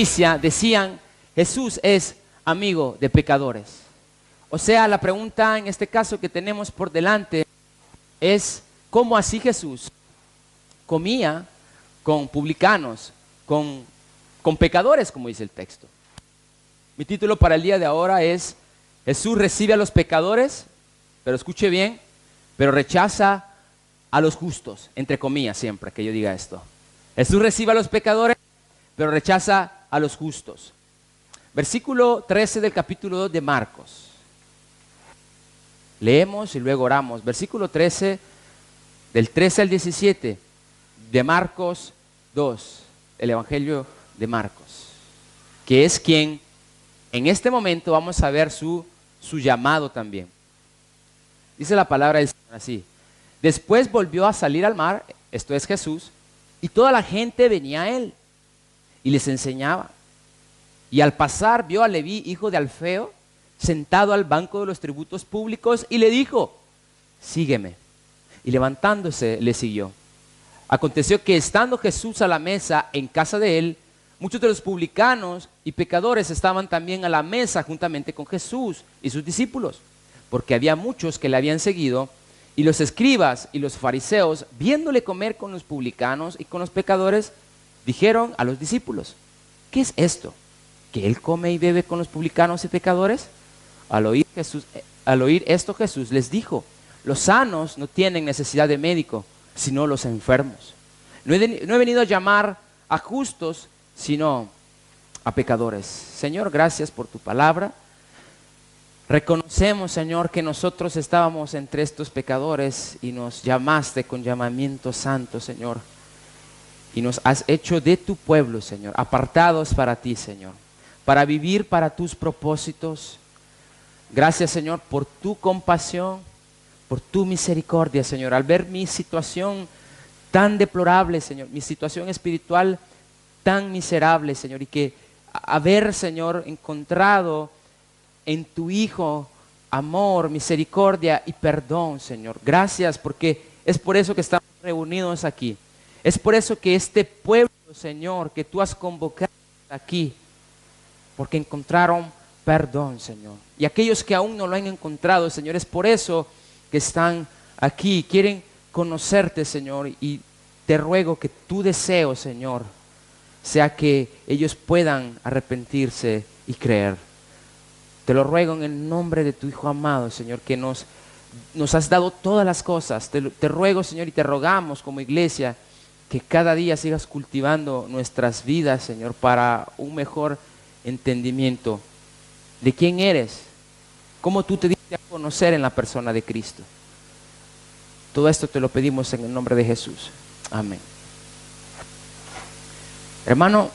justicia decían, Jesús es amigo de pecadores. O sea, la pregunta en este caso que tenemos por delante es, ¿cómo así Jesús comía con publicanos, con pecadores, como dice el texto? Mi título para el día de ahora es, Jesús recibe a los pecadores, pero escuche bien, pero rechaza a los justos, entre comillas siempre que yo diga esto. Jesús recibe a los pecadores, pero rechaza a los justos. Versículo 13 del capítulo 2 de Marcos. Leemos y luego oramos. Versículo 13, del 13 al 17 de Marcos 2, el Evangelio de Marcos, que es quien en este momento vamos a ver su llamado también. Dice la palabra del Señor así: después volvió a salir al mar, esto es Jesús, y toda la gente venía a él y les enseñaba. Y al pasar vio a Leví, hijo de Alfeo, sentado al banco de los tributos públicos, y le dijo, sígueme. Y levantándose le siguió. Aconteció que estando Jesús a la mesa en casa de él, muchos de los publicanos y pecadores estaban también a la mesa juntamente con Jesús y sus discípulos, porque había muchos que le habían seguido. Y los escribas y los fariseos, viéndole comer con los publicanos y con los pecadores, dijeron a los discípulos, ¿qué es esto? ¿Que él come y bebe con los publicanos y pecadores? Al oír esto Jesús les dijo, los sanos no tienen necesidad de médico, sino los enfermos. No he venido a llamar a justos, sino a pecadores. Señor, gracias por tu palabra. Reconocemos, Señor, que nosotros estábamos entre estos pecadores y nos llamaste con llamamiento santo, Señor. Y nos has hecho de tu pueblo, Señor, apartados para ti, Señor, para vivir para tus propósitos. Gracias, Señor, por tu compasión, por tu misericordia, Señor. Al ver mi situación tan deplorable, Señor, mi situación espiritual tan miserable, Señor, y que haber, Señor, encontrado en tu Hijo amor, misericordia y perdón, Señor. Gracias, porque es por eso que estamos reunidos aquí. Es por eso que este pueblo, Señor, que tú has convocado aquí, porque encontraron perdón, Señor. Y aquellos que aún no lo han encontrado, Señor, es por eso que están aquí, quieren conocerte, Señor, y te ruego que tu deseo, Señor, sea que ellos puedan arrepentirse y creer. Te lo ruego en el nombre de tu Hijo amado, Señor, que nos has dado todas las cosas. Te ruego, Señor, y te rogamos como iglesia que cada día sigas cultivando nuestras vidas, Señor, para un mejor entendimiento de quién eres, cómo tú te diste a conocer en la persona de Cristo. Todo esto te lo pedimos en el nombre de Jesús. Amén. Hermano,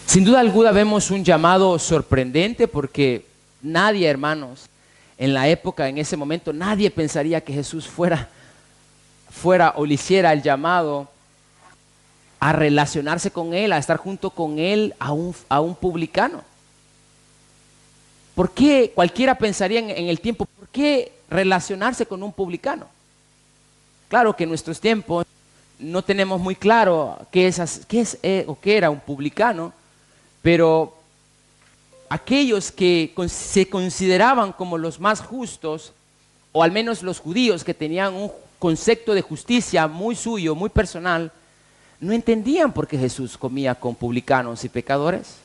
sin duda alguna vemos un llamado sorprendente porque nadie, hermanos, en la época, en ese momento, nadie pensaría que Jesús fuera o le hiciera el llamado a relacionarse con él, a estar junto con él, a un publicano. ¿Por qué cualquiera pensaría en el tiempo, por qué relacionarse con un publicano? Claro que en nuestros tiempos no tenemos muy claro qué era un publicano, pero aquellos que se consideraban como los más justos, o al menos los judíos que tenían un concepto de justicia muy suyo, muy personal, no entendían por qué Jesús comía con publicanos y pecadores.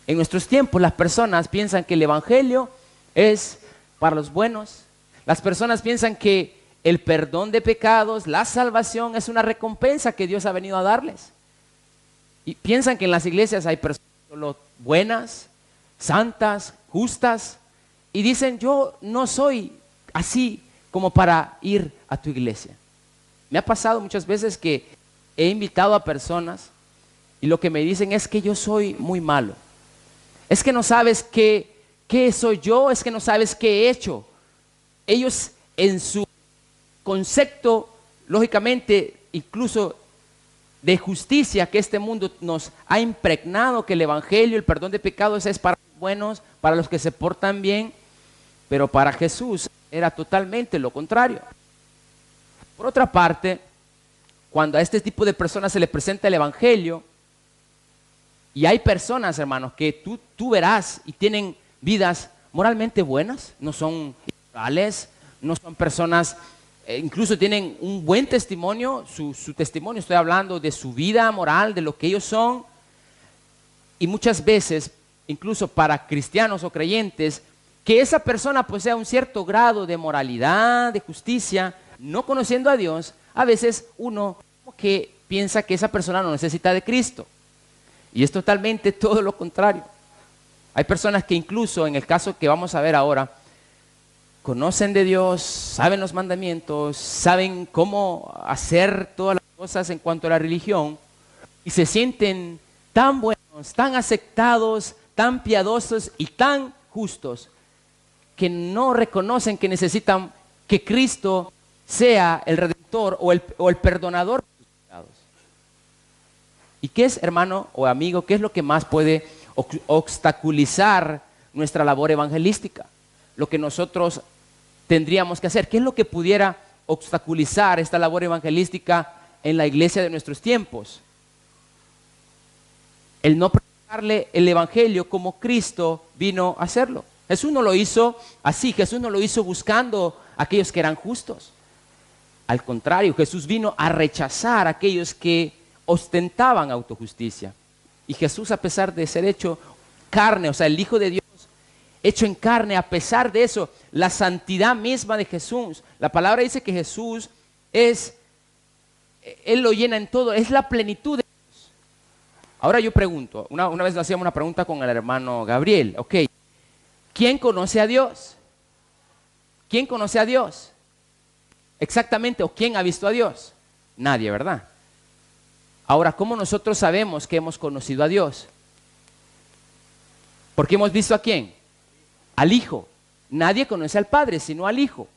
En nuestros tiempos las personas piensan que el evangelio es para los buenos. Las personas piensan que el perdón de pecados, la salvación es una recompensa que Dios ha venido a darles. Y piensan que en las iglesias hay personas solo buenas, santas, justas, y dicen, yo no soy así como para ir a tu iglesia. Me ha pasado muchas veces que he invitado a personas y lo que me dicen es que yo soy muy malo. Es que no sabes qué soy yo, es que no sabes qué he hecho. Ellos en su concepto, lógicamente, incluso de justicia que este mundo nos ha impregnado, que el evangelio, el perdón de pecados es para los buenos, para los que se portan bien, pero para Jesús era totalmente lo contrario. Por otra parte, cuando a este tipo de personas se les presenta el Evangelio, y hay personas, hermanos, que tú verás y tienen vidas moralmente buenas, no son inmorales, no son personas, incluso tienen un buen testimonio, su testimonio, estoy hablando de su vida moral, de lo que ellos son, y muchas veces, incluso para cristianos o creyentes, que esa persona posea un cierto grado de moralidad, de justicia, no conociendo a Dios, a veces uno como que piensa que esa persona no necesita de Cristo. Y es totalmente todo lo contrario. Hay personas que incluso, en el caso que vamos a ver ahora, conocen de Dios, saben los mandamientos, saben cómo hacer todas las cosas en cuanto a la religión, y se sienten tan buenos, tan aceptados, tan piadosos y tan justos, que no reconocen que necesitan que Cristo sea el Redentor o el perdonador de sus pecados. ¿Y qué es, hermano o amigo, qué es lo que más puede obstaculizar nuestra labor evangelística? Lo que nosotros tendríamos que hacer. ¿Qué es lo que pudiera obstaculizar esta labor evangelística en la iglesia de nuestros tiempos? El no predicarle el evangelio como Cristo vino a hacerlo. Jesús no lo hizo así, Jesús no lo hizo buscando a aquellos que eran justos. Al contrario, Jesús vino a rechazar a aquellos que ostentaban autojusticia. Y Jesús, a pesar de ser hecho carne, o sea, el Hijo de Dios, hecho en carne, a pesar de eso, la santidad misma de Jesús, la palabra dice que Jesús es, Él lo llena en todo, es la plenitud de Dios. Ahora yo pregunto, una vez hacíamos una pregunta con el hermano Gabriel, ok, ¿quién conoce a Dios? ¿Quién conoce a Dios? Exactamente, ¿o quién ha visto a Dios? Nadie, ¿verdad? Ahora, ¿cómo nosotros sabemos que hemos conocido a Dios? Porque hemos visto a quién? Al Hijo. Nadie conoce al Padre, sino al Hijo.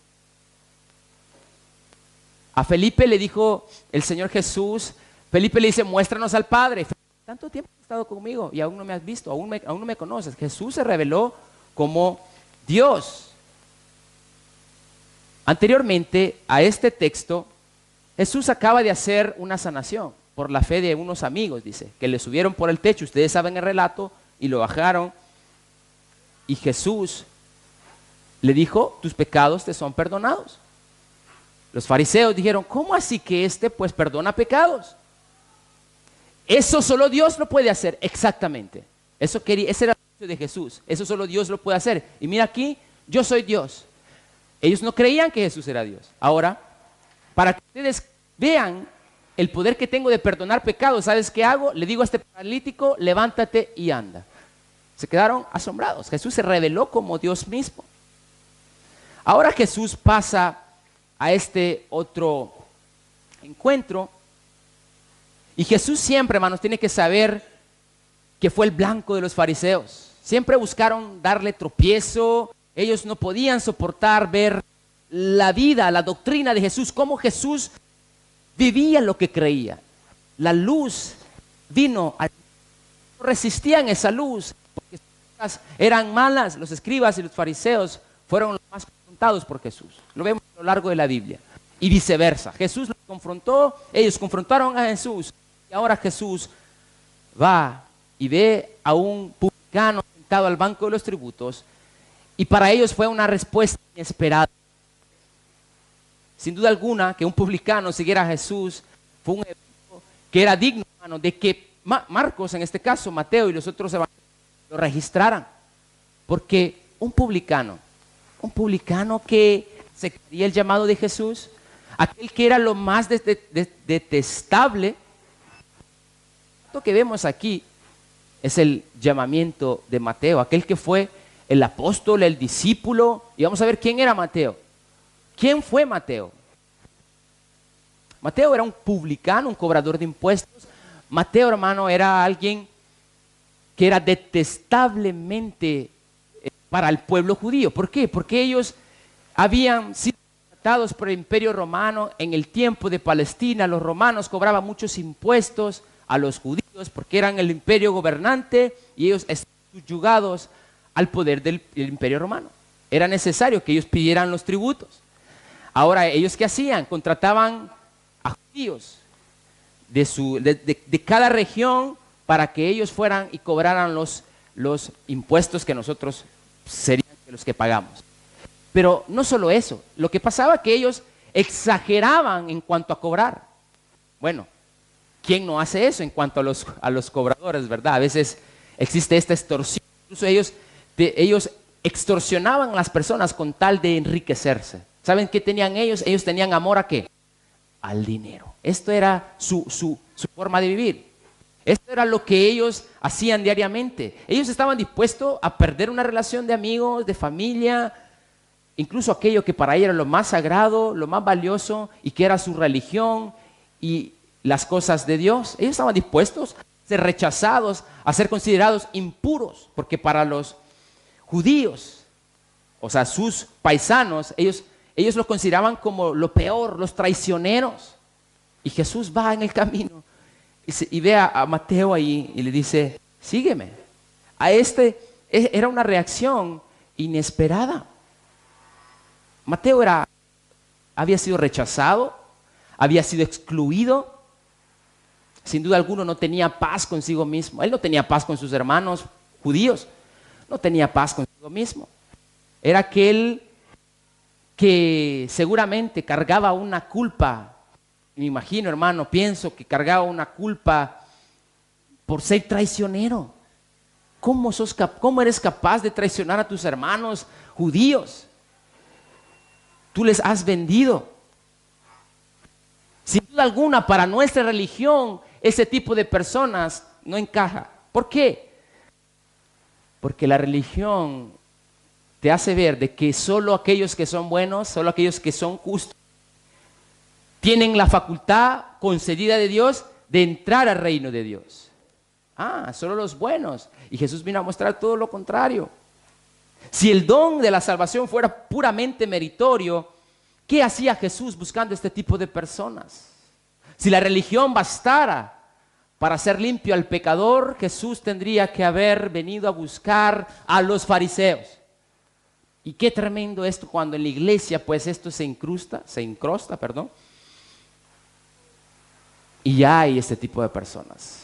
A Felipe le dijo el Señor Jesús, Felipe le dice, muéstranos al Padre. Tanto tiempo has estado conmigo y aún no me has visto, aún no me conoces. Jesús se reveló como Dios. Anteriormente a este texto, Jesús acaba de hacer una sanación por la fe de unos amigos, dice, que le subieron por el techo, ustedes saben el relato, y lo bajaron. Y Jesús le dijo, tus pecados te son perdonados. Los fariseos dijeron, ¿cómo así que este pues perdona pecados? Eso solo Dios lo puede hacer. Exactamente. Ese era el juicio de Jesús. Eso solo Dios lo puede hacer. Y mira aquí, yo soy Dios. Ellos no creían que Jesús era Dios. Ahora, para que ustedes vean el poder que tengo de perdonar pecados, ¿sabes qué hago? Le digo a este paralítico, levántate y anda. Se quedaron asombrados. Jesús se reveló como Dios mismo. Ahora Jesús pasa a este otro encuentro. Y Jesús siempre, hermanos, tiene que saber que fue el blanco de los fariseos. Siempre buscaron darle tropiezo. Ellos no podían soportar ver la vida, la doctrina de Jesús, cómo Jesús vivía lo que creía. La luz vino, no resistían esa luz, porque eran malas. Los escribas y los fariseos fueron los más confrontados por Jesús. Lo vemos a lo largo de la Biblia. Y viceversa. Jesús los confrontó, ellos confrontaron a Jesús. Y ahora Jesús va y ve a un publicano sentado al banco de los tributos. Y para ellos fue una respuesta inesperada. Sin duda alguna, que un publicano siguiera a Jesús fue un evento que era digno, hermano, de que Marcos, en este caso, Mateo y los otros evangelios lo registraran. Porque un publicano que se creía el llamado de Jesús, aquel que era lo más detestable, lo que vemos aquí es el llamamiento de Mateo, aquel que fue el apóstol, el discípulo. Y vamos a ver quién era Mateo. ¿Quién fue Mateo? Mateo era un publicano, un cobrador de impuestos. Mateo, hermano, era alguien que era detestablemente para el pueblo judío. ¿Por qué? Porque ellos habían sido tratados por el imperio romano en el tiempo de Palestina. Los romanos cobraban muchos impuestos a los judíos porque eran el imperio gobernante y ellos estaban subyugados al poder del imperio romano. Era necesario que ellos pidieran los tributos. Ahora, ¿ellos qué hacían? Contrataban a judíos de cada región para que ellos fueran y cobraran los impuestos que nosotros serían los que pagamos. Pero no solo eso, lo que pasaba es que ellos exageraban en cuanto a cobrar. Bueno, ¿quién no hace eso en cuanto a los cobradores, verdad? A veces existe esta extorsión. Incluso ellos extorsionaban a las personas con tal de enriquecerse. ¿Saben qué tenían ellos? Ellos tenían amor ¿a qué? Al dinero. Esto era su forma de vivir. Esto era lo que ellos hacían diariamente. Ellos estaban dispuestos a perder una relación de amigos, de familia, incluso aquello que para ellos era lo más sagrado, lo más valioso, y que era su religión y las cosas de Dios. Ellos estaban dispuestos a ser rechazados, a ser considerados impuros, porque para los judíos, o sea, sus paisanos, ellos los consideraban como lo peor, los traicioneros. Y Jesús va en el camino y ve a Mateo ahí y le dice, sígueme. Era una reacción inesperada. Mateo había sido rechazado, había sido excluido. Sin duda alguno no tenía paz consigo mismo. Él no tenía paz con sus hermanos judíos. No tenía paz consigo mismo. Era aquel que seguramente cargaba una culpa. Me imagino, hermano, pienso que cargaba una culpa por ser traicionero. ¿Cómo eres capaz de traicionar a tus hermanos judíos? Tú les has vendido. Sin duda alguna, para nuestra religión, ese tipo de personas no encaja. ¿Por qué? Porque la religión te hace ver de que solo aquellos que son buenos, solo aquellos que son justos, tienen la facultad concedida de Dios de entrar al reino de Dios. Solo los buenos. Y Jesús vino a mostrar todo lo contrario. Si el don de la salvación fuera puramente meritorio, ¿qué hacía Jesús buscando este tipo de personas? Si la religión bastara para hacer limpio al pecador, Jesús tendría que haber venido a buscar a los fariseos. Y qué tremendo esto cuando en la iglesia pues esto se incrusta, y ya hay este tipo de personas.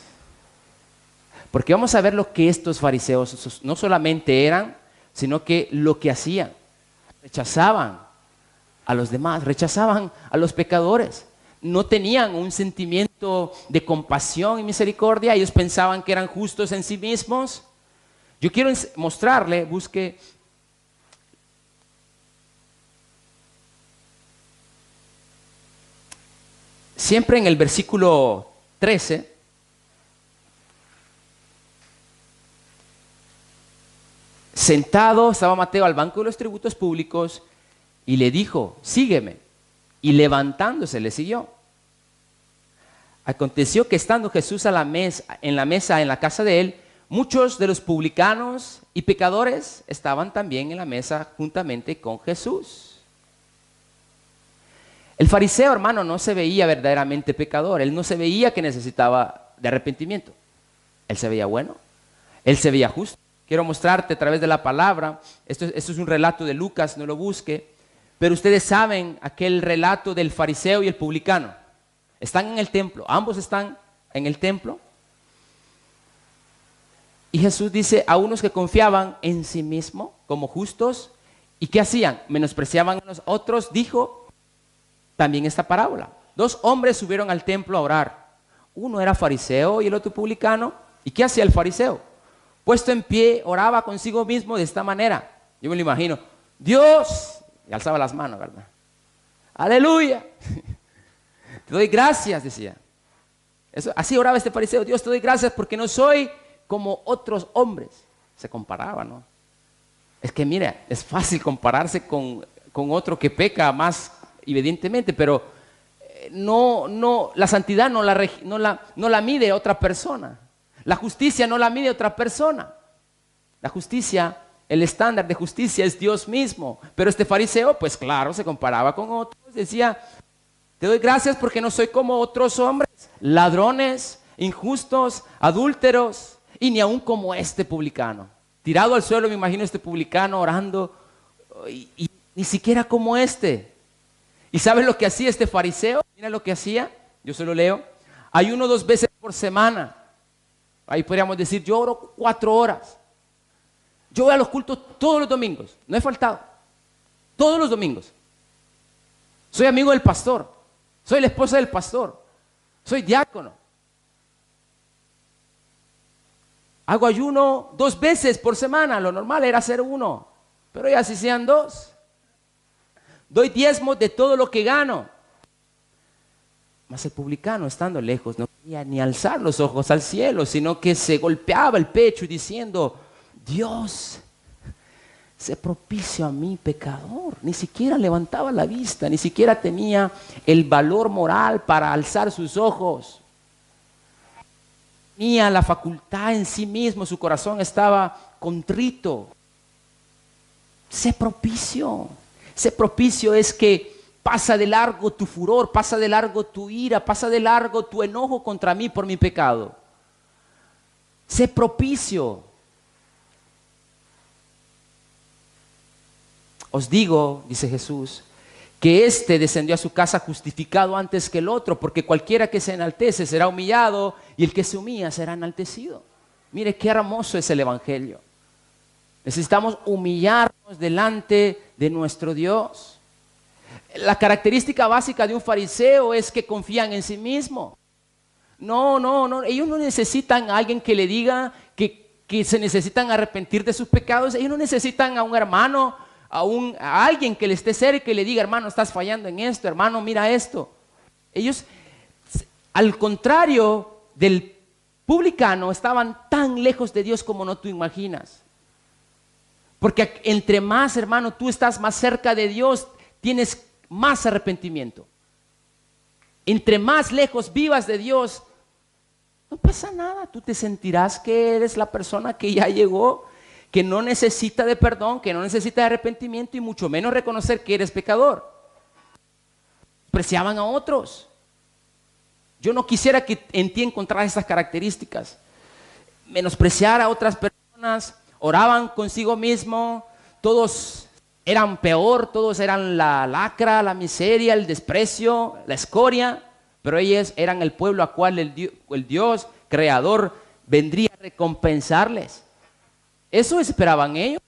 Porque vamos a ver lo que estos fariseos no solamente eran, sino que lo que hacían. Rechazaban a los demás, rechazaban a los pecadores. No tenían un sentimiento de compasión y misericordia. Ellos pensaban que eran justos en sí mismos. Yo quiero mostrarle, busque siempre en el versículo 13, sentado estaba Mateo al banco de los tributos públicos y le dijo, sígueme. Y levantándose le siguió. Aconteció que estando Jesús en la mesa en la casa de él, muchos de los publicanos y pecadores estaban también en la mesa juntamente con Jesús. El fariseo, hermano, no se veía verdaderamente pecador. Él no se veía que necesitaba de arrepentimiento. Él se veía bueno. Él se veía justo. Quiero mostrarte a través de la palabra. Esto es un relato de Lucas, no lo busque. Pero ustedes saben aquel relato del fariseo y el publicano. Están en el templo. Ambos están en el templo. Y Jesús dice a unos que confiaban en sí mismo como justos. ¿Y qué hacían? Menospreciaban a los otros. Dijo también esta parábola. 2 hombres subieron al templo a orar. Uno era fariseo y el otro publicano. ¿Y qué hacía el fariseo? Puesto en pie, oraba consigo mismo de esta manera. Yo me lo imagino. Dios, y alzaba las manos, ¿verdad? Aleluya. Te doy gracias, decía. Así oraba este fariseo. Dios, te doy gracias porque no soy como otros hombres. Se comparaba, ¿no? Es que mira, es fácil compararse con otro que peca más evidentemente, pero la santidad no la mide otra persona. La justicia no la mide otra persona. La justicia, el estándar de justicia es Dios mismo. Pero este fariseo, pues claro, se comparaba con otros. Decía, te doy gracias porque no soy como otros hombres, ladrones, injustos, adúlteros, y ni aún como este publicano. Tirado al suelo, me imagino este publicano orando, y ni siquiera como este. ¿Y sabes lo que hacía este fariseo? Mira lo que hacía, yo se lo leo. Ayuno 2 veces por semana. Ahí podríamos decir, yo oro 4 horas. Yo voy a los cultos todos los domingos. No he faltado. Todos los domingos. Soy amigo del pastor. Soy la esposa del pastor. Soy diácono. Hago ayuno 2 veces por semana. Lo normal era hacer 1. Pero ya si sean 2. Doy diezmos de todo lo que gano. Mas el publicano, estando lejos, no quería ni alzar los ojos al cielo, sino que se golpeaba el pecho diciendo, Dios, sé propicio a mí, pecador. Ni siquiera levantaba la vista, ni siquiera tenía el valor moral para alzar sus ojos. Tenía la facultad en sí mismo, su corazón estaba contrito. Sé propicio. Sé propicio es que pasa de largo tu furor, pasa de largo tu ira, pasa de largo tu enojo contra mí por mi pecado. Sé propicio. Os digo, dice Jesús, que éste descendió a su casa justificado antes que el otro, porque cualquiera que se enaltece será humillado y el que se humilla será enaltecido. Mire qué hermoso es el Evangelio. Necesitamos humillarnos delante de nuestro Dios. La característica básica de un fariseo es que confían en sí mismo. No, ellos no necesitan a alguien que le diga que se necesitan arrepentir de sus pecados. Ellos no necesitan a un hermano, a alguien que le esté cerca y le diga, hermano, estás fallando en esto, hermano, mira esto. Ellos, al contrario del publicano, estaban tan lejos de Dios como no tú imaginas. Porque entre más, hermano, tú estás más cerca de Dios, tienes más arrepentimiento. Entre más lejos vivas de Dios, no pasa nada. Tú te sentirás que eres la persona que ya llegó, que no necesita de perdón, que no necesita de arrepentimiento y mucho menos reconocer que eres pecador. Despreciaban a otros. Yo no quisiera que en ti encontraras estas características. Menospreciar a otras personas, oraban consigo mismo, todos eran peor, todos eran la lacra, la miseria, el desprecio, la escoria, pero ellos eran el pueblo a cual el Dios creador vendría a recompensarles. Eso esperaban ellos.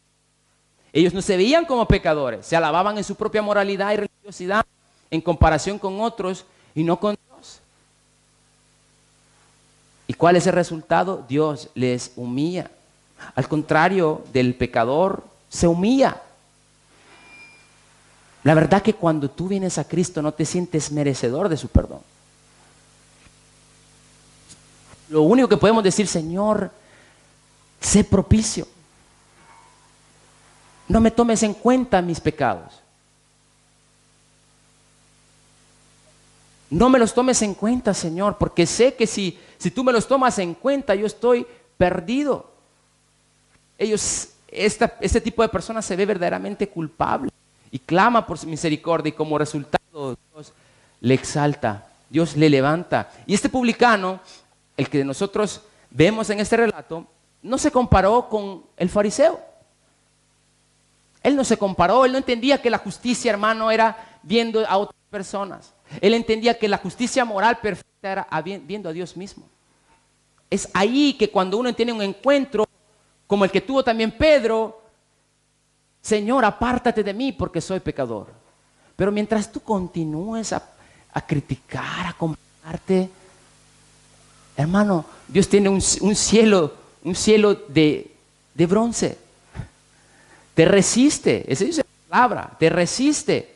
Ellos no se veían como pecadores, se alababan en su propia moralidad y religiosidad en comparación con otros y no con Dios. ¿Y cuál es el resultado? Dios les humilla. Al contrario del pecador, se humilla. La verdad que cuando tú vienes a Cristo no te sientes merecedor de su perdón. Lo único que podemos decir, Señor, sé propicio. No me tomes en cuenta mis pecados. No me los tomes en cuenta, Señor, porque sé que si tú me los tomas en cuenta, yo estoy perdido. Este tipo de personas se ve verdaderamente culpable y clama por su misericordia y como resultado Dios le exalta, Dios le levanta. Y este publicano, el que nosotros vemos en este relato, no se comparó con el fariseo. Él no se comparó, él no entendía que la justicia, hermano, era viendo a otras personas. Él entendía que la justicia moral perfecta era viendo a Dios mismo. Es ahí que cuando uno tiene un encuentro como el que tuvo también Pedro, Señor, apártate de mí porque soy pecador. Pero mientras tú continúes a criticar, a compararte, hermano, Dios tiene un cielo de bronce. Te resiste, esa es la palabra, te resiste.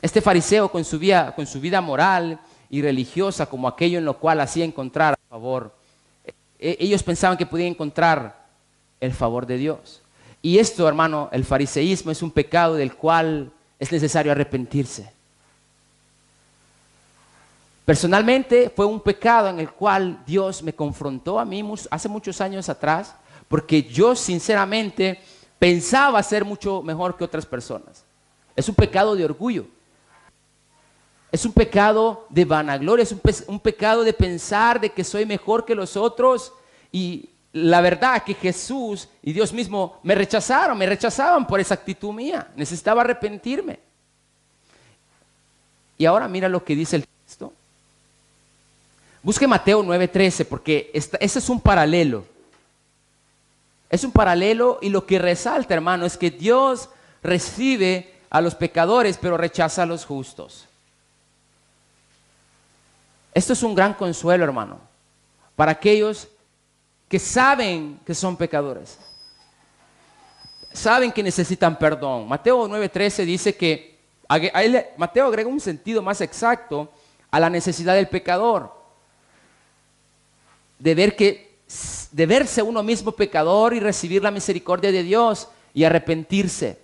Este fariseo con su vida moral y religiosa, como aquello en lo cual hacía encontrar favor, ellos pensaban que podían encontrar el favor de Dios. Y esto, hermano, el fariseísmo es un pecado del cual es necesario arrepentirse. Personalmente fue un pecado en el cual Dios me confrontó a mí hace muchos años atrás, porque yo sinceramente pensaba ser mucho mejor que otras personas. Es un pecado de orgullo. Es un pecado de vanagloria, es un pecado de pensar de que soy mejor que los otros. Y la verdad que Jesús y Dios mismo me rechazaban por esa actitud mía. Necesitaba arrepentirme. Y ahora mira lo que dice el texto. Busque Mateo 9:13 porque ese es un paralelo. Es un paralelo y lo que resalta, hermano, es que Dios recibe a los pecadores pero rechaza a los justos. Esto es un gran consuelo, hermano, para aquellos que saben que son pecadores. Saben que necesitan perdón. Mateo 9:13 dice que Mateo agrega un sentido más exacto a la necesidad del pecador. De verse uno mismo pecador y recibir la misericordia de Dios y arrepentirse.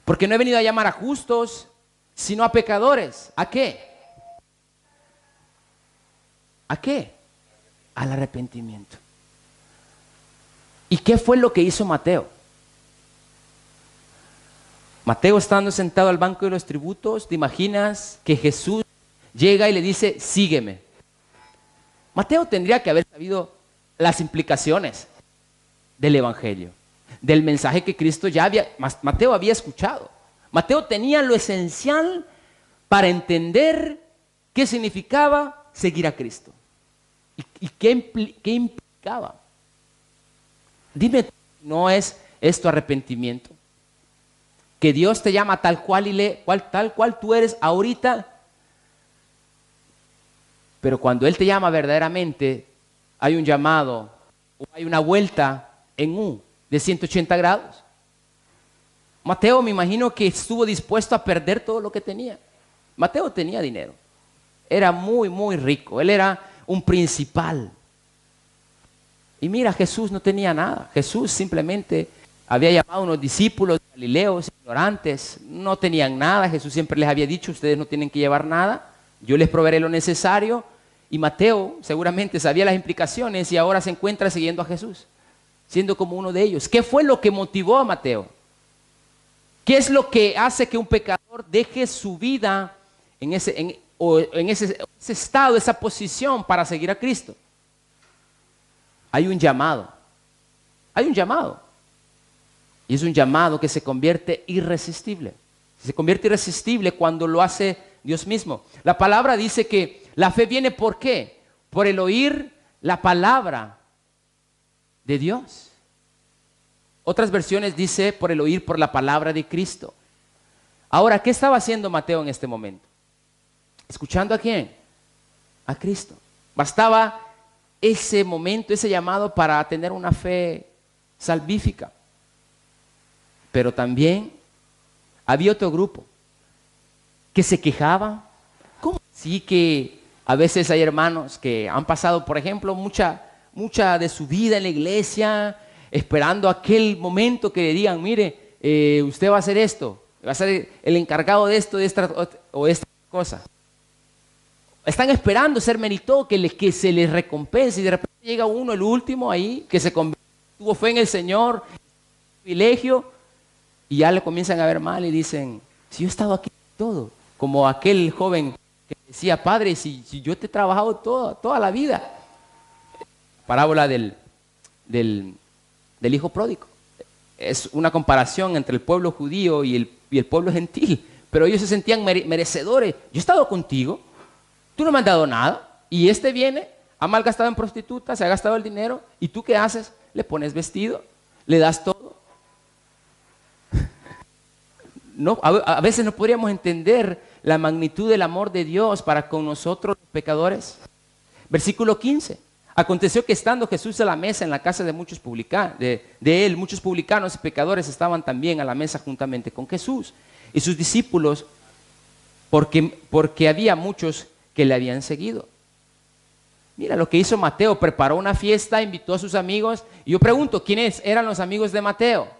Porque no he venido a llamar a justos, sino a pecadores. ¿A qué? ¿A qué? Al arrepentimiento. ¿Y qué fue lo que hizo Mateo? Mateo, estando sentado al banco de los tributos, ¿te imaginas que Jesús llega y le dice, sígueme? Mateo tendría que haber sabido las implicaciones del evangelio, del mensaje que Cristo Mateo había escuchado. Mateo tenía lo esencial para entender qué significaba seguir a Cristo y qué implicaba. Dime, ¿no es esto arrepentimiento? Que Dios te llama tal cual tú eres ahorita, pero cuando Él te llama verdaderamente, hay un llamado, o hay una vuelta en U de 180 grados. Mateo, me imagino que estuvo dispuesto a perder todo lo que tenía. Mateo tenía dinero, era muy, muy rico, él era un principal. Y mira, Jesús no tenía nada. Jesús simplemente había llamado a unos discípulos galileos, ignorantes, no tenían nada. Jesús siempre les había dicho, ustedes no tienen que llevar nada, yo les proveeré lo necesario. Y Mateo seguramente sabía las implicaciones y ahora se encuentra siguiendo a Jesús, siendo como uno de ellos. ¿Qué fue lo que motivó a Mateo? ¿Qué es lo que hace que un pecador deje su vida en ese estado, esa posición para seguir a Cristo? Hay un llamado. Hay un llamado. Y es un llamado que se convierte irresistible. Se convierte irresistible cuando lo hace Dios mismo. La palabra dice que la fe viene ¿por qué? Por el oír la palabra de Dios. Otras versiones dice por el oír por la palabra de Cristo. Ahora, ¿qué estaba haciendo Mateo en este momento? ¿Escuchando a quién? A Cristo. Bastaba ese momento, ese llamado para tener una fe salvífica. Pero también había otro grupo que se quejaba. ¿Cómo así que a veces hay hermanos que han pasado, por ejemplo, mucha de su vida en la iglesia, esperando aquel momento que le digan, mire, usted va a hacer esto, va a ser el encargado de esto, de esta cosa. Están esperando ser meritorio, que se les recompense, y de repente llega uno, el último ahí, que tuvo fe en el Señor, privilegio, y ya le comienzan a ver mal y dicen, si yo he estado aquí todo, como aquel joven que decía, padre, si yo te he trabajado toda la vida. Parábola del hijo pródigo. Es una comparación entre el pueblo judío y el pueblo gentil, pero ellos se sentían merecedores. Yo he estado contigo, tú no me has dado nada, y este viene, ha malgastado en prostitutas, se ha gastado el dinero, y tú ¿qué haces? Le pones vestido, le das todo. No, a veces no podríamos entender la magnitud del amor de Dios para con nosotros los pecadores. Versículo 15. Aconteció que estando Jesús a la mesa en la casa de muchos publicanos, muchos publicanos y pecadores estaban también a la mesa juntamente con Jesús y sus discípulos, porque había muchos que le habían seguido. Mira lo que hizo Mateo, preparó una fiesta, invitó a sus amigos. Y yo pregunto, ¿quiénes eran los amigos de Mateo?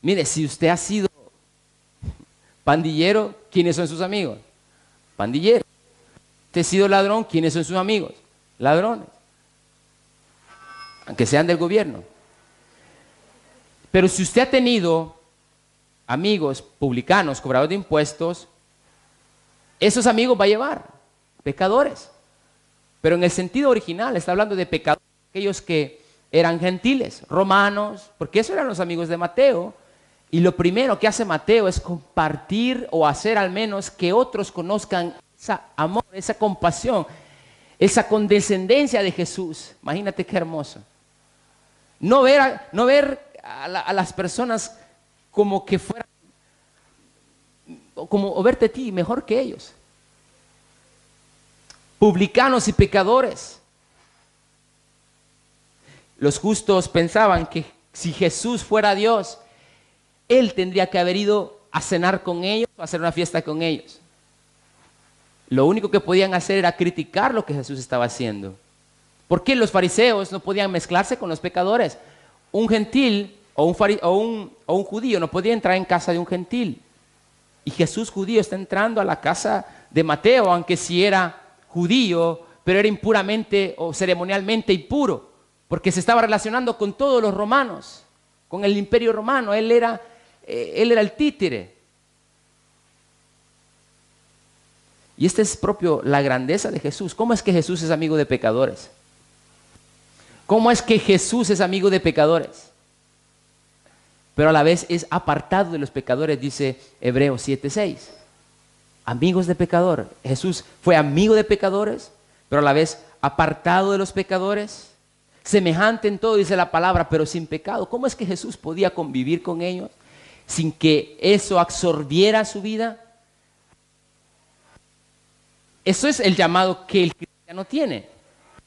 Mire, si usted ha sido pandillero, ¿quiénes son sus amigos? Pandilleros. Usted ha sido ladrón, ¿quiénes son sus amigos? Ladrones. Aunque sean del gobierno. Pero si usted ha tenido amigos publicanos, cobradores de impuestos, esos amigos va a llevar pecadores. Pero en el sentido original está hablando de pecadores, aquellos que eran gentiles, romanos, porque esos eran los amigos de Mateo. Y lo primero que hace Mateo es compartir o hacer al menos que otros conozcan ese amor, esa compasión, esa condescendencia de Jesús. Imagínate qué hermoso. No ver a las personas como que fueran, o verte a ti mejor que ellos. Publicanos y pecadores. Los justos pensaban que si Jesús fuera Dios, Él tendría que haber ido a cenar con ellos o a hacer una fiesta con ellos. Lo único que podían hacer era criticar lo que Jesús estaba haciendo. ¿Por qué los fariseos no podían mezclarse con los pecadores? Un gentil o un judío no podía entrar en casa de un gentil. Y Jesús judío está entrando a la casa de Mateo, aunque sí era judío, pero era impuramente o ceremonialmente impuro, porque se estaba relacionando con todos los romanos, con el imperio romano. Él era el títere. Y esta es propio la grandeza de Jesús. ¿Cómo es que Jesús es amigo de pecadores? ¿Cómo es que Jesús es amigo de pecadores? Pero a la vez es apartado de los pecadores, dice Hebreos 7:6. Amigos de pecadores. Jesús fue amigo de pecadores, pero a la vez apartado de los pecadores. Semejante en todo, dice la palabra, pero sin pecado. ¿Cómo es que Jesús podía convivir con ellos sin que eso absorbiera su vida? Eso es el llamado que el cristiano tiene.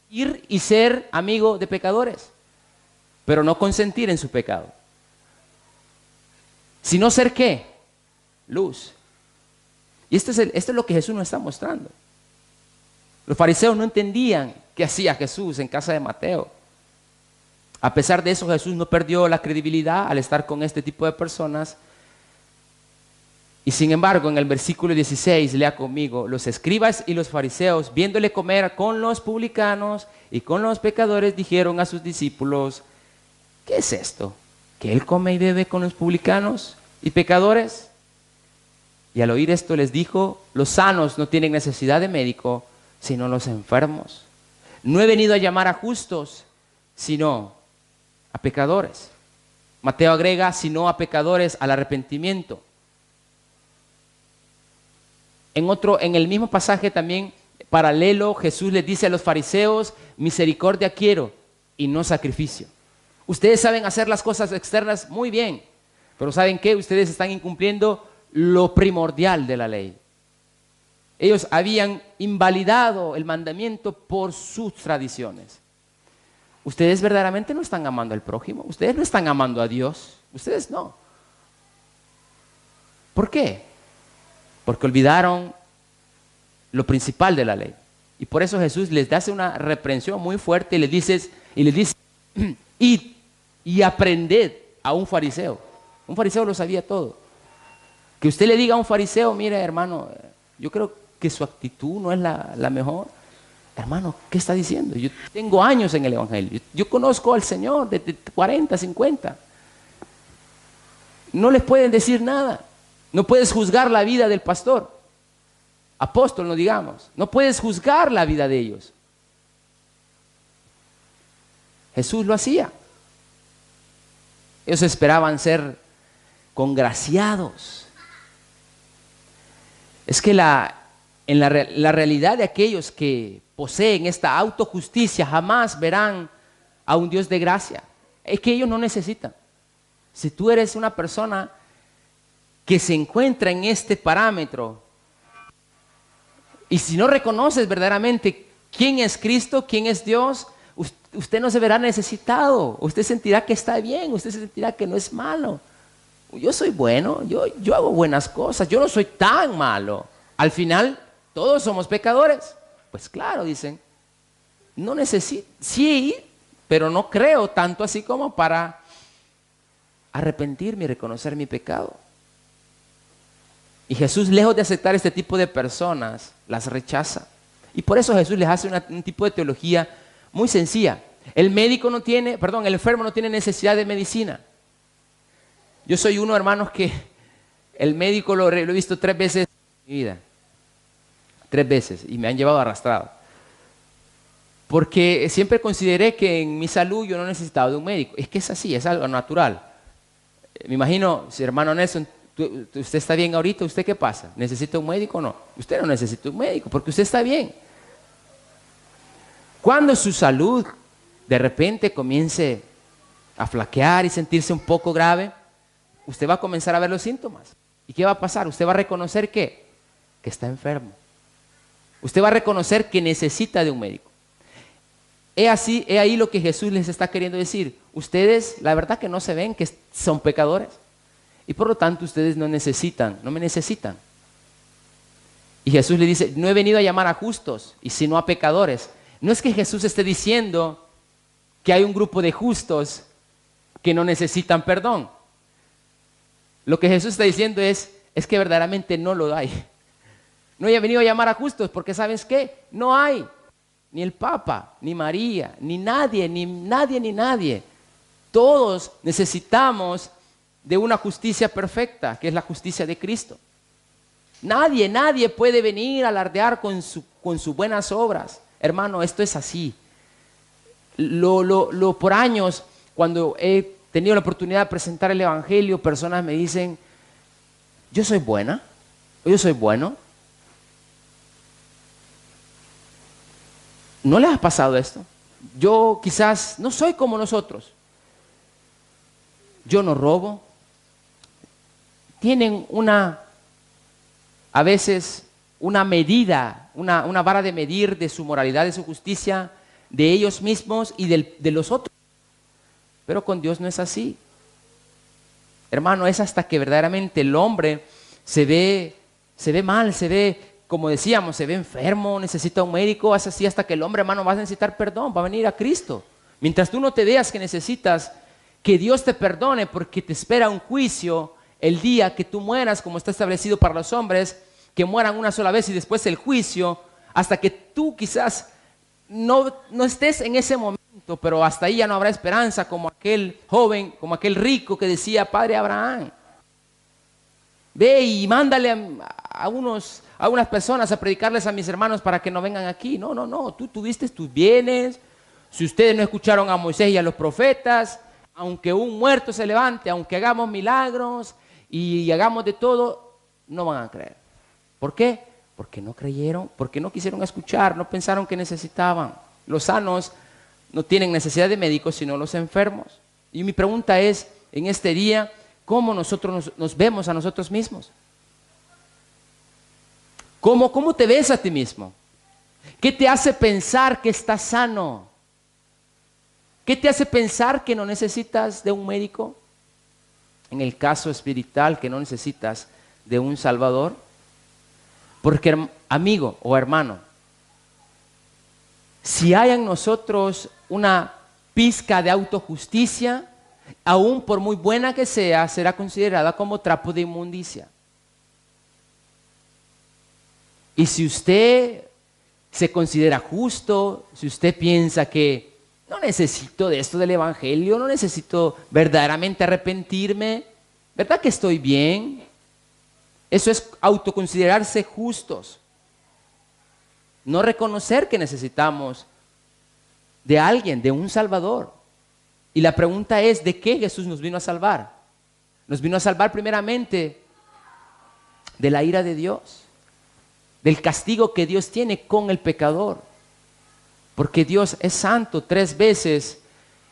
Ir y ser amigo de pecadores, pero no consentir en su pecado. Sino ser ¿qué? Luz. Y esto es lo que Jesús nos está mostrando. Los fariseos no entendían qué hacía Jesús en casa de Mateo. A pesar de eso, Jesús no perdió la credibilidad al estar con este tipo de personas. Y sin embargo, en el versículo 16, lea conmigo, los escribas y los fariseos, viéndole comer con los publicanos y con los pecadores, dijeron a sus discípulos, ¿qué es esto? ¿Que él come y bebe con los publicanos y pecadores? Y al oír esto les dijo, los sanos no tienen necesidad de médico, sino los enfermos. No he venido a llamar a justos, sino a pecadores. Mateo agrega, sino a pecadores al arrepentimiento. En el mismo pasaje también paralelo, Jesús les dice a los fariseos, misericordia quiero y no sacrificio. Ustedes saben hacer las cosas externas muy bien, pero ¿saben qué? Ustedes están incumpliendo lo primordial de la ley. Ellos habían invalidado el mandamiento por sus tradiciones. Ustedes verdaderamente no están amando al prójimo, ustedes no están amando a Dios, ustedes no. ¿Por qué? Porque olvidaron lo principal de la ley. Y por eso Jesús les hace una reprensión muy fuerte y les dice, id y aprended a un fariseo. Un fariseo lo sabía todo. Que usted le diga a un fariseo, mire hermano, yo creo que su actitud no es la mejor. Hermano, ¿qué está diciendo? Yo tengo años en el Evangelio. Yo conozco al Señor de 40, 50. No les pueden decir nada. No puedes juzgar la vida del pastor, apóstol, no digamos. No puedes juzgar la vida de ellos. Jesús lo hacía. Ellos esperaban ser congraciados. Es que la realidad de aquellos que poseen esta autojusticia jamás verán a un Dios de gracia. Es que ellos no necesitan. Si tú eres una persona que se encuentra en este parámetro, y si no reconoces verdaderamente quién es Cristo, quién es Dios, usted no se verá necesitado, usted sentirá que está bien, usted sentirá que no es malo. Yo soy bueno, yo hago buenas cosas, yo no soy tan malo. Al final, todos somos pecadores. Pues claro, dicen, no necesito, sí, pero no creo tanto así como para arrepentirme y reconocer mi pecado. Y Jesús, lejos de aceptar este tipo de personas, las rechaza. Y por eso Jesús les hace un tipo de teología muy sencilla. El enfermo no tiene necesidad de medicina. Yo soy uno, hermanos, que el médico lo he visto 3 veces en mi vida. 3 veces, y me han llevado arrastrado. Porque siempre consideré que en mi salud yo no necesitaba de un médico. Es que es así, es algo natural. Me imagino, si hermano Nelson, ¿Usted está bien ahorita? ¿Usted qué pasa? ¿Necesita un médico o no? Usted no necesita un médico porque usted está bien. Cuando su salud de repente comience a flaquear y sentirse un poco grave, usted va a comenzar a ver los síntomas. ¿Y qué va a pasar? Usted va a reconocer que está enfermo. Usted va a reconocer que necesita de un médico. He ahí lo que Jesús les está queriendo decir. Ustedes, la verdad que no se ven que son pecadores. Y por lo tanto ustedes no me necesitan. Y Jesús le dice, no he venido a llamar a justos, y sino a pecadores. No es que Jesús esté diciendo que hay un grupo de justos que no necesitan perdón. Lo que Jesús está diciendo es que verdaderamente no lo hay. No he venido a llamar a justos porque ¿sabes qué? No hay. Ni el Papa, ni María, ni nadie. Todos necesitamos de una justicia perfecta, que es la justicia de Cristo. Nadie puede venir a alardear con sus buenas obras. Hermano, esto es así. Por años, cuando he tenido la oportunidad de presentar el Evangelio, personas me dicen, yo soy buena, o yo soy bueno. ¿No les ha pasado esto? Yo quizás no soy como nosotros. Yo no robo. Tienen a veces una medida, una vara de medir de su moralidad, de su justicia, de ellos mismos y de los otros. Pero con Dios no es así. Hermano, es hasta que verdaderamente el hombre se ve mal, como decíamos, se ve enfermo, necesita un médico, es así hasta que el hombre, hermano, va a necesitar perdón, va a venir a Cristo. Mientras tú no te veas que necesitas que Dios te perdone porque te espera un juicio el día que tú mueras, como está establecido para los hombres, que mueran una sola vez y después el juicio, hasta que tú quizás no estés en ese momento, pero hasta ahí ya no habrá esperanza, como aquel joven, como aquel rico que decía, Padre Abraham, ve y mándale a unas personas a predicarles a mis hermanos para que no vengan aquí. No, tú tuviste tus bienes. Si ustedes no escucharon a Moisés y a los profetas, aunque un muerto se levante, aunque hagamos milagros y hagamos de todo, no van a creer. ¿Por qué? Porque no creyeron, porque no quisieron escuchar, no pensaron que necesitaban. Los sanos no tienen necesidad de médicos, sino los enfermos. Y mi pregunta es, en este día, ¿cómo nosotros nos vemos a nosotros mismos? ¿Cómo te ves a ti mismo? ¿Qué te hace pensar que estás sano? ¿Qué te hace pensar que no necesitas de un médico? En el caso espiritual, que no necesitas de un Salvador. Porque, amigo o hermano, si hay en nosotros una pizca de autojusticia, aún por muy buena que sea, será considerada como trapo de inmundicia. Y si usted se considera justo, si usted piensa que no necesito de esto del Evangelio, no necesito verdaderamente arrepentirme, ¿verdad que estoy bien? Eso es autoconsiderarse justos. No reconocer que necesitamos de alguien, de un Salvador. Y la pregunta es, ¿de qué Jesús nos vino a salvar? Nos vino a salvar primeramente de la ira de Dios, del castigo que Dios tiene con el pecador. Porque Dios es santo 3 veces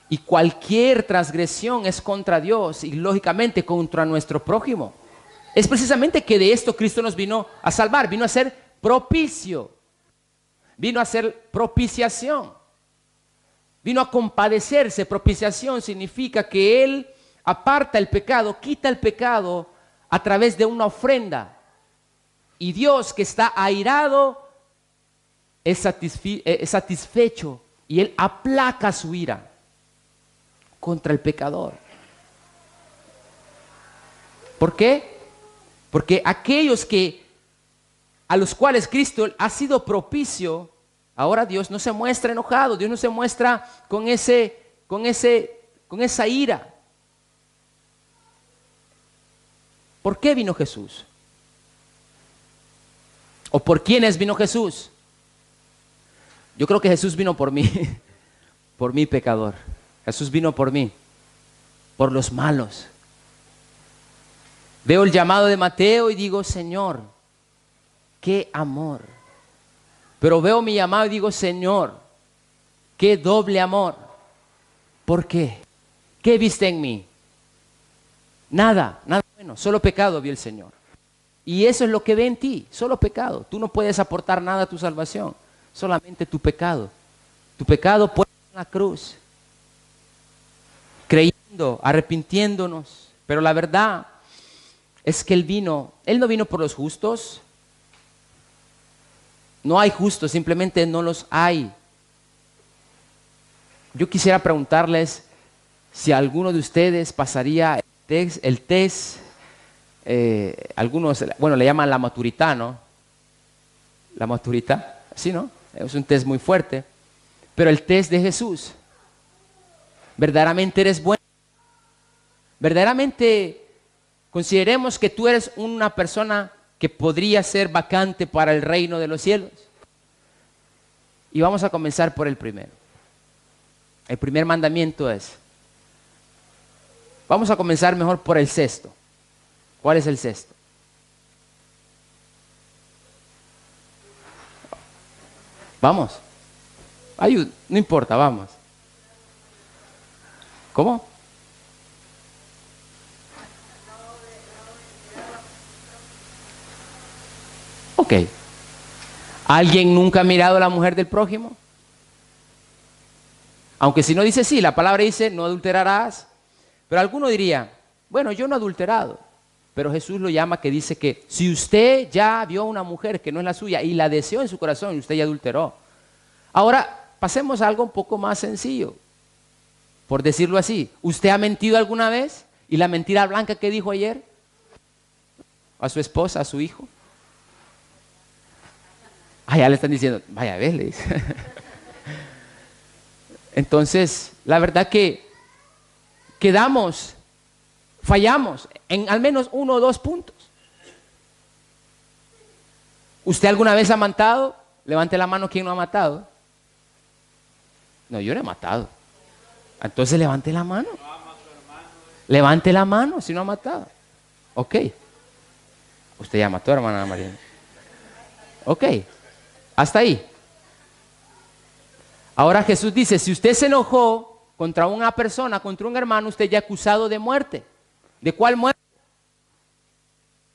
y cualquier transgresión es contra Dios y lógicamente contra nuestro prójimo. Es precisamente que de esto Cristo nos vino a salvar, vino a ser propicio, vino a ser propiciación, vino a compadecerse. Propiciación significa que Él aparta el pecado, quita el pecado a través de una ofrenda. Y Dios, que está airado, es satisfecho y Él aplaca su ira contra el pecador. ¿Por qué? Porque aquellos a los cuales Cristo ha sido propicio, ahora Dios no se muestra enojado, Dios no se muestra con esa ira. ¿Por qué vino Jesús? ¿O por quiénes vino Jesús? Yo creo que Jesús vino por mí, por mi pecador. Jesús vino por mí, por los malos. Veo el llamado de Mateo y digo, Señor, qué amor. Pero veo mi llamado y digo, Señor, qué doble amor. ¿Por qué? ¿Qué viste en mí? Nada, nada bueno, solo pecado vio el Señor. Y eso es lo que ve en ti, solo pecado. Tú no puedes aportar nada a tu salvación, solamente tu pecado. Tu pecado puede en la cruz, creyendo, arrepintiéndonos. Pero la verdad es que Él no vino por los justos. No hay justos, simplemente no los hay. Yo quisiera preguntarles si alguno de ustedes pasaría el test, algunos, bueno, le llaman la maturità, ¿no? La maturità, sí, ¿no? Es un test muy fuerte. Pero el test de Jesús, ¿verdaderamente eres bueno? ¿Verdaderamente consideremos que tú eres una persona que podría ser vacante para el reino de los cielos? Y vamos a comenzar por el primero. El primer mandamiento es, vamos a comenzar mejor por el sexto. ¿Cuál es el sexto? Vamos. Ayuda, no importa, vamos. ¿Cómo? Ok. ¿Alguien nunca ha mirado a la mujer del prójimo? Aunque si no dice sí, la palabra dice no adulterarás. Pero alguno diría, bueno, yo no he adulterado. Pero Jesús lo llama que dice que si usted ya vio a una mujer que no es la suya y la deseó en su corazón y usted ya adulteró. Ahora, pasemos a algo un poco más sencillo. Por decirlo así, ¿usted ha mentido alguna vez? ¿Y la mentira blanca que dijo ayer? ¿A su esposa, a su hijo? Ah, ya le están diciendo, vaya, ve, le dice. Entonces, la verdad que fallamos en al menos 1 o 2 puntos. ¿Usted alguna vez ha matado? Levante la mano quien no ha matado. No, yo no he matado. Entonces levante la mano. Levante la mano si no ha matado. Ok. Usted ya mató, hermana María. Ok. Hasta ahí. Ahora Jesús dice, si usted se enojó contra una persona, contra un hermano, usted ya es acusado de muerte. ¿De cuál muerte?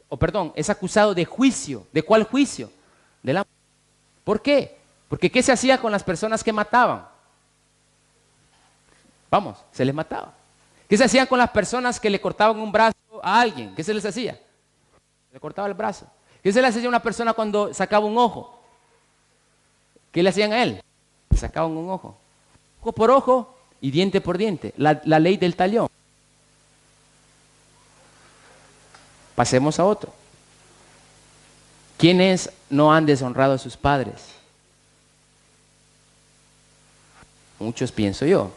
O perdón, es acusado de juicio. ¿De cuál juicio? De la... ¿Por qué? Porque ¿qué se hacía con las personas que mataban? Vamos, se les mataba. ¿Qué se hacían con las personas que le cortaban un brazo a alguien? ¿Qué se les hacía? Le cortaba el brazo. ¿Qué se le hacía a una persona cuando sacaba un ojo? ¿Qué le hacían a él? Le sacaban un ojo. Ojo por ojo y diente por diente. La ley del talión. Pasemos a otro. ¿Quiénes no han deshonrado a sus padres? Muchos, pienso yo.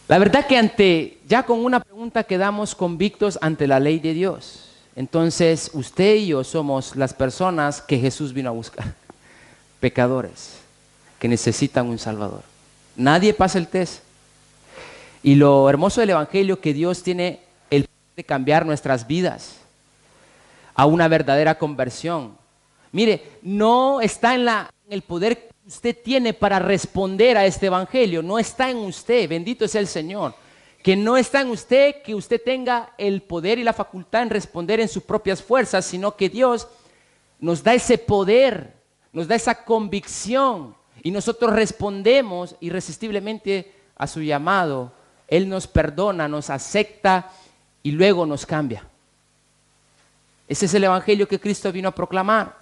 La verdad que ya con una pregunta quedamos convictos ante la ley de Dios. Entonces, usted y yo somos las personas que Jesús vino a buscar. Pecadores que necesitan un Salvador. Nadie pasa el test. Y lo hermoso del Evangelio es que Dios tiene el poder de cambiar nuestras vidas a una verdadera conversión. Mire, no está en el poder que usted tiene para responder a este Evangelio. No está en usted, bendito sea el Señor. Que no está en usted que usted tenga el poder y la facultad en responder en sus propias fuerzas, sino que Dios nos da ese poder, nos da esa convicción y nosotros respondemos irresistiblemente a su llamado. Él nos perdona, nos acepta y luego nos cambia. Ese es el Evangelio que Cristo vino a proclamar.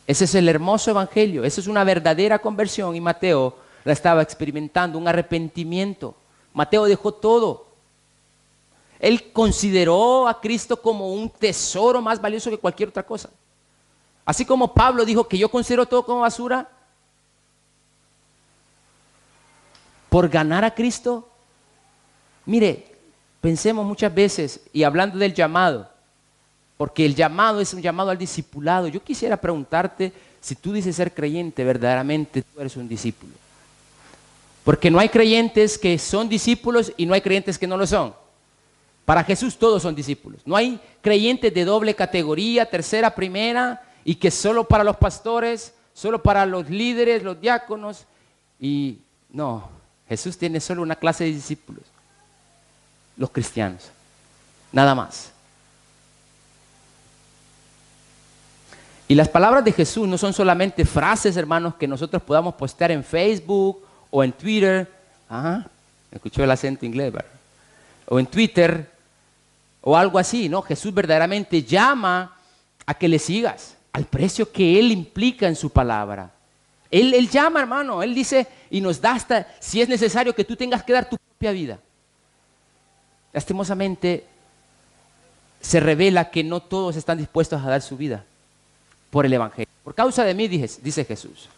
Ese es el hermoso Evangelio, esa es una verdadera conversión y Mateo la estaba experimentando, un arrepentimiento. Mateo dejó todo. Él consideró a Cristo como un tesoro más valioso que cualquier otra cosa. Así como Pablo dijo que yo considero todo como basura, por ganar a Cristo. Mire, pensemos muchas veces, y hablando del llamado, porque el llamado es un llamado al discipulado. Yo quisiera preguntarte si tú dices ser creyente, verdaderamente tú eres un discípulo. Porque no hay creyentes que son discípulos y no hay creyentes que no lo son. Para Jesús todos son discípulos. No hay creyentes de doble categoría, tercera, primera, y que solo para los pastores, solo para los líderes, los diáconos. Y no, Jesús tiene solo una clase de discípulos, los cristianos, nada más. Y las palabras de Jesús no son solamente frases, hermanos, que nosotros podamos postear en Facebook o en Twitter. Ajá, escuchó el acento inglés, ¿verdad? O en Twitter o algo así, ¿no? Jesús verdaderamente llama a que le sigas al precio que Él implica en su palabra. Él llama, hermano, Él dice y nos da hasta, si es necesario, que tú tengas que dar tu propia vida. Lastimosamente, se revela que no todos están dispuestos a dar su vida por el Evangelio. Por causa de mí, dice Jesús.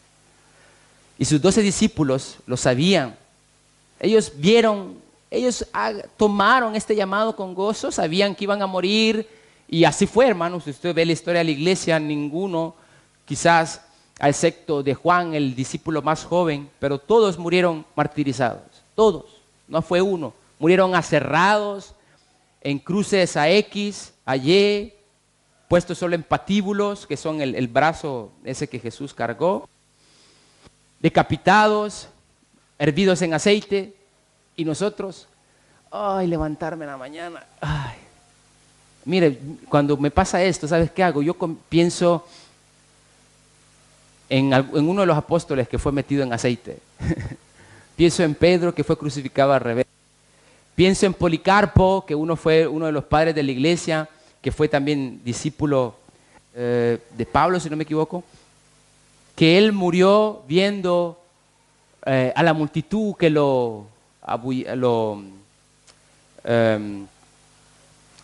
Y sus 12 discípulos lo sabían. Ellos vieron, ellos tomaron este llamado con gozo, sabían que iban a morir. Y así fue, hermanos. Si usted ve la historia de la iglesia, ninguno, quizás, excepto de Juan, el discípulo más joven, pero todos murieron martirizados. Todos, no fue uno. Murieron aserrados, en cruces a X, a Y, puestos solo en patíbulos, que son el brazo ese que Jesús cargó, decapitados, hervidos en aceite, y nosotros, ay, levantarme en la mañana, ay. Mire, cuando me pasa esto, ¿sabes qué hago? Yo pienso en uno de los apóstoles que fue metido en aceite. Pienso en Pedro, que fue crucificado al revés. Pienso en Policarpo, que fue uno de los padres de la iglesia, que fue también discípulo de Pablo, si no me equivoco, que él murió viendo a la multitud que lo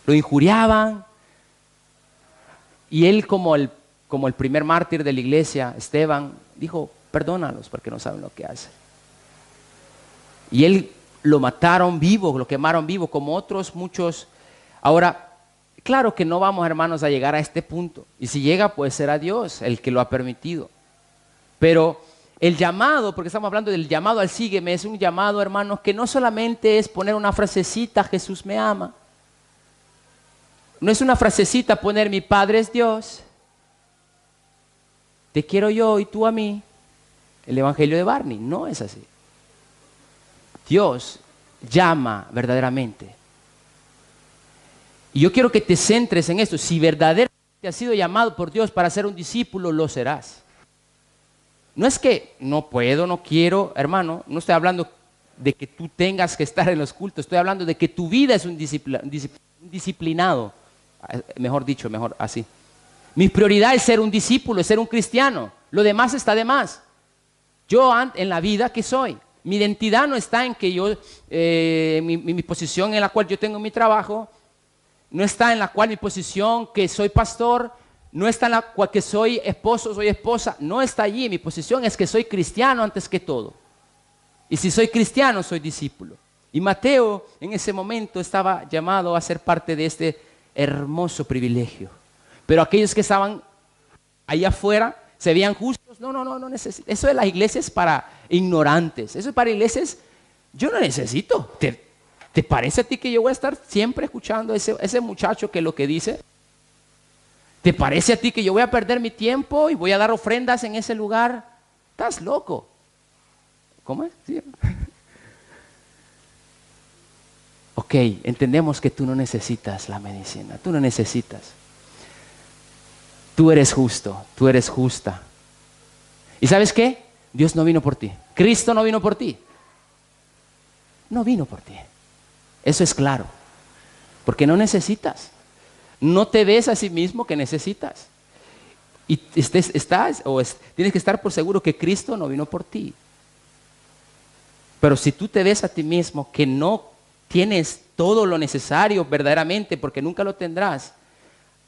injuriaban, y él como el primer mártir de la iglesia, Esteban, dijo, perdónalos porque no saben lo que hacen. Y él lo mataron vivo, lo quemaron vivo, como otros muchos. Ahora, claro que no vamos, hermanos, a llegar a este punto. Y si llega, pues será Dios el que lo ha permitido. Pero el llamado, porque estamos hablando del llamado al sígueme, es un llamado, hermanos, que no solamente es poner una frasecita, Jesús me ama. No es una frasecita poner mi Padre es Dios, te quiero yo y tú a mí. El Evangelio de Barney, no es así. Dios llama verdaderamente. Y yo quiero que te centres en esto. Si verdaderamente has sido llamado por Dios para ser un discípulo, lo serás. No es que no puedo, no quiero, hermano, no estoy hablando de que tú tengas que estar en los cultos, estoy hablando de que tu vida es un disciplinado, mejor dicho, mejor así. Mi prioridad es ser un discípulo, es ser un cristiano, lo demás está de más. Yo en la vida que soy, mi identidad no está en que yo, mi posición en la cual yo tengo mi trabajo, no está en la cual mi posición que soy pastor, no está en la cual que soy esposo, soy esposa, no está allí. Mi posición es que soy cristiano antes que todo. Y si soy cristiano, soy discípulo. Y Mateo en ese momento estaba llamado a ser parte de este hermoso privilegio. Pero aquellos que estaban allá afuera se veían justos. No necesito. Eso de las iglesias es para ignorantes. Eso es para iglesias. Yo no necesito. ¿Te parece a ti que yo voy a estar siempre escuchando a ese muchacho que lo que dice? ¿Te parece a ti que yo voy a perder mi tiempo y voy a dar ofrendas en ese lugar? Estás loco. ¿Cómo es? ¿Sí? Ok, entendemos que tú no necesitas la medicina. Tú no necesitas. Tú eres justo, tú eres justa. ¿Y sabes qué? Dios no vino por ti. Cristo no vino por ti. No vino por ti. Eso es claro. Porque no necesitas. No te ves a sí mismo que necesitas. Y tienes que estar por seguro que Cristo no vino por ti. Pero si tú te ves a ti mismo que no tienes todo lo necesario verdaderamente, porque nunca lo tendrás,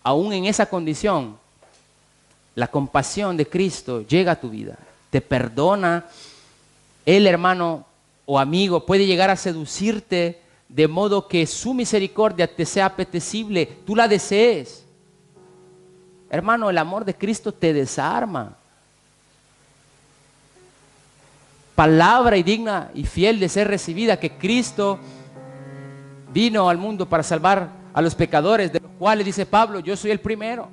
aún en esa condición, la compasión de Cristo llega a tu vida, te perdona. Él, hermano o amigo, puede llegar a seducirte de modo que su misericordia te sea apetecible, tú la desees. Hermano, el amor de Cristo te desarma. palabra y digna y fiel de ser recibida, que Cristo vino al mundo para salvar a los pecadores, de los cuales dice Pablo, yo soy el primero.